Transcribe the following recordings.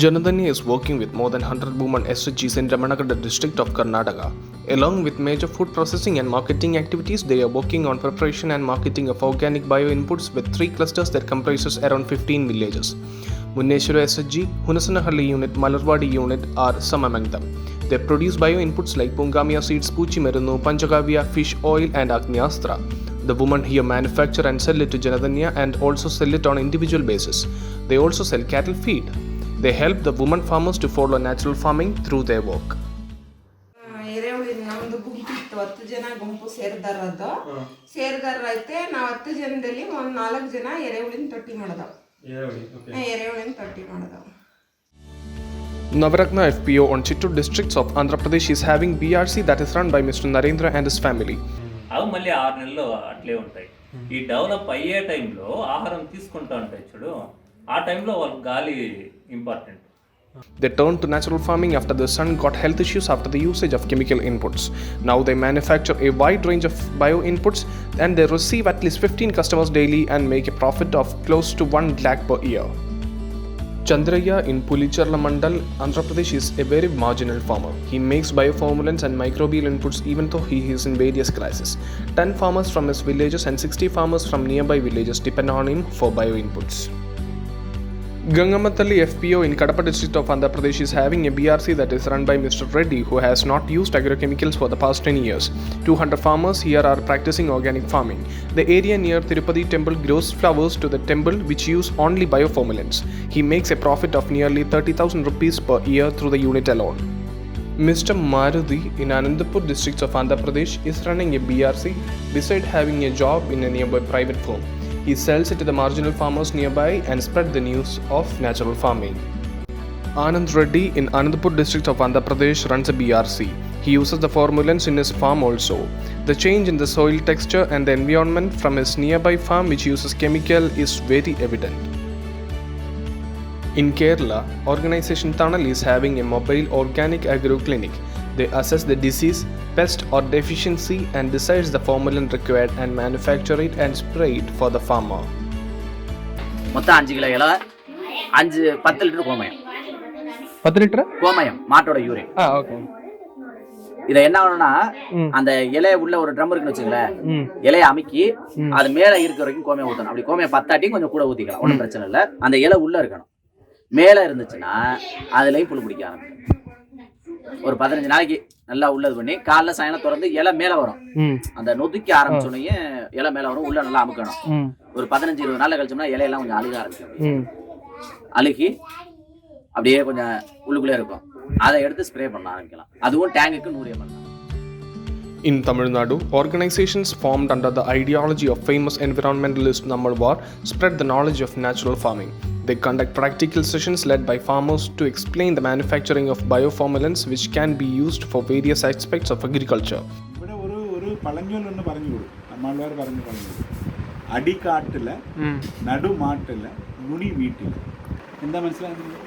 Janadanya is working with more than 100 women SHGs in Ramanagada district of Karnataka. Along with major food processing and marketing activities, they are working on preparation and marketing of organic bio inputs with 3 clusters that comprises around 15 villages. Munneshwara SHG, Hunasanahalli unit, Malarwadi unit are some among them. They produce bio inputs like Pungamia seeds, Puchi Merunu, Panchagavya, fish oil and Agnyastra. The women here manufacture and sell it to Janadanya and also sell it on individual basis. They also sell cattle feed. They help the women farmers to follow natural farming through their work. ನಮ್ದು ಗುಂಪಿತ್ತು 10 ಜನ ಗುಂಪು ಸೇರಿದಾರದು ಸೇರಿದಾರೈತೆ ನಾವು 10 ಜನದಲ್ಲಿ ಒಂದು 4 ಜನ ಎರೆಹುಳಿನ ತೊಟ್ಟಿ ಮಾಡಿದವು. ಎರೆಹುಳಿನ ತೊಟ್ಟಿ ಮಾಡಿದವು. Navaratna FPO on Chittoor districts of Andhra Pradesh is having BRC that is run by Mr. Narendra and his family. అవి మళ్ళీ 6 నెలలు అట్లే ఉంటాయి. ఈ డెవలప్ అయ్యే టైంలో ఆహారం తీసుకుంటూ ఉంటాయి చూడు, ఆ టైంలో వాళ్ళకి గాలి important. They turned to natural farming after the son got health issues after the usage of chemical inputs. Now they manufacture a wide range of bio inputs and they receive at least 15 customers daily and make a profit of close to 1 lakh per year. Chandraya in Pulicherla Mandal, Andhra Pradesh is a very marginal farmer. He makes bioformulants and microbial inputs even though he is in various crises. 10 farmers from his villages and 60 farmers from nearby villages depend on him for bio inputs. Gangamatalli FPO in Kadapa district of Andhra Pradesh is having a BRC that is run by Mr. Reddy, who has not used agrochemicals for the past 10 years. 200 farmers here are practicing organic farming. The area near Tirupati temple grows flowers to the temple which use only bioformulants. He makes a profit of nearly 30,000 rupees per year through the unit alone. Mr. Maruthi in Anandapur district of Andhra Pradesh is running a BRC beside having a job in a nearby private firm. He sells it to the marginal farmers nearby and spread the news of natural farming. Anand Reddy in Anandapur district of Andhra Pradesh runs a BRC. He uses the formulants in his farm also. The change in the soil texture and the environment from his nearby farm which uses chemical is very evident. In Kerala, organization Tunnel is having a mobile organic agro clinic. They assess the disease, pest or deficiency and decides the formulant required and manufacture it and spray it for the farmer. மொத்தம் 5 kilo இலை 10 litre கோமயம். 10 litre கோமயம் மாட்டோட urine. Okay. இத என்ன ஆகும்னா அந்த இலைய உள்ள ஒரு ட்ரம் இருக்குன்னு வச்சுங்களேன், இலையை அமுக்கி அது மேல இருக்கிற வரைக்கும் கோமயம் ஊத்தணும். அப்படி கோமயம் 10 ஆட்டி கொஞ்சம் கூட ஊத்திக்கலாம், ஒன்றும் பிரச்சனை இல்லை. அந்த இலை உள்ள இருக்கணும். மேல இருந்துச்சுன்னா அதுலயும் புழு பிடிக்க ஆரம்பிக்கும். ஒரு 15 நாளைக்கு நல்லா உள்ளது பண்ணி காலைல சாயங்காலம் திறந்து இலை மேல வரும். அந்த நொதுக்கி ஆரம்பிச்சோடனே இலை மேல வரும், உள்ள நல்லா அமுக்கணும். ஒரு 15-20 நாள்ல கழிச்சோம்னா இலையெல்லாம் கொஞ்சம் அழுக ஆரம்பிக்கும். அழுகி அப்படியே கொஞ்சம் உள்ளுக்குள்ளே இருக்கும். அதை எடுத்து ஸ்ப்ரே பண்ண ஆரம்பிக்கலாம். அதுவும் டேங்குக்கு 100 ml. In Tamil Nadu, organizations formed under the ideology of famous environmentalist Nammalwar spread the knowledge of natural farming. They conduct practical sessions led by farmers to explain the manufacturing of bioformulants which can be used for various aspects of agriculture. ഇവിടെ ഒരു പഴഞ്ചൊല്ലൊന്ന് പറഞ്ഞു കൊടുക്കും. നമ്മൾവാർ പറഞ്ഞു അടിക്കാട്ടില്ല നടുമാട്ടില്ല നുണി വീട്ടില്ല. എന്താ മനസ്സിലാകുന്നത്?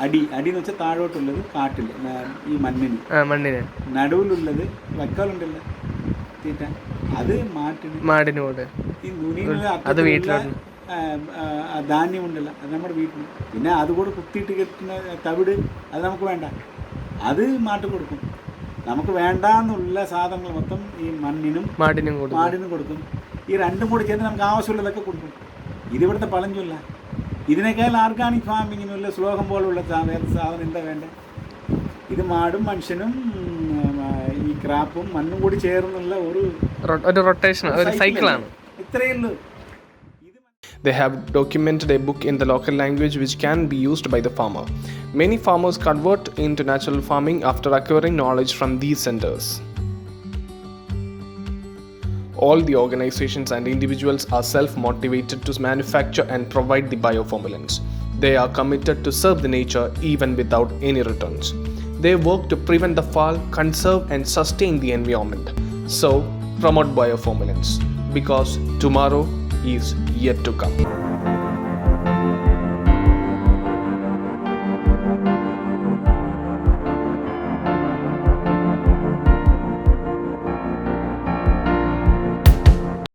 അടി എന്ന് വെച്ചാൽ താഴോട്ടുള്ളത് കാട്ടിൽ ഈ മണ്ണിന് നടുവിലുള്ളത് വക്കാലുണ്ടല്ലോ തീറ്റ, അത് മാടിനോട്. ഈ നുണിയിലുള്ള ധാന്യം ഉണ്ടല്ലോ അത് നമ്മുടെ വീട്ടിൽ. പിന്നെ അതുകൂടെ കുത്തിയിട്ട് കെട്ടുന്ന തവിട് അത് നമുക്ക് വേണ്ട, അത് മാട്ട് കൊടുക്കും. നമുക്ക് വേണ്ടാന്നുള്ള സാധനങ്ങൾ മൊത്തം ഈ മണ്ണിനും മാടിനും കൊടുക്കും. ഈ രണ്ടും കൂടി ചേർന്ന് നമുക്ക് ആവശ്യമുള്ളതൊക്കെ കൊടുക്കും. ഇതിവിടുത്തെ പഴഞ്ചൊല്ല. ഇതിനേക്കാൾ ഓർഗാനിക് ഫാമിങ്ങിനുള്ള ശ്ലോകം പോലുള്ള സാധനം എന്താ വേണ്ടത്? ഇത് മാടും മനുഷ്യനും ഈ ക്രാപ്പും മണ്ണും കൂടി ചേർന്നുള്ള ഒരു റൊട്ടേഷൻ സൈക്കിളാണ്. ഇത്രയേ ഉള്ളൂ. They have documented a book in the local language which can be used by the farmer. Many farmers convert into natural farming after acquiring knowledge from these centers. All the organizations and individuals are self-motivated to manufacture and provide the bioformulants. They are committed to serve the nature even without any returns. They work to prevent the fall, conserve and sustain the environment. So, promote bioformulants because tomorrow is yet to come.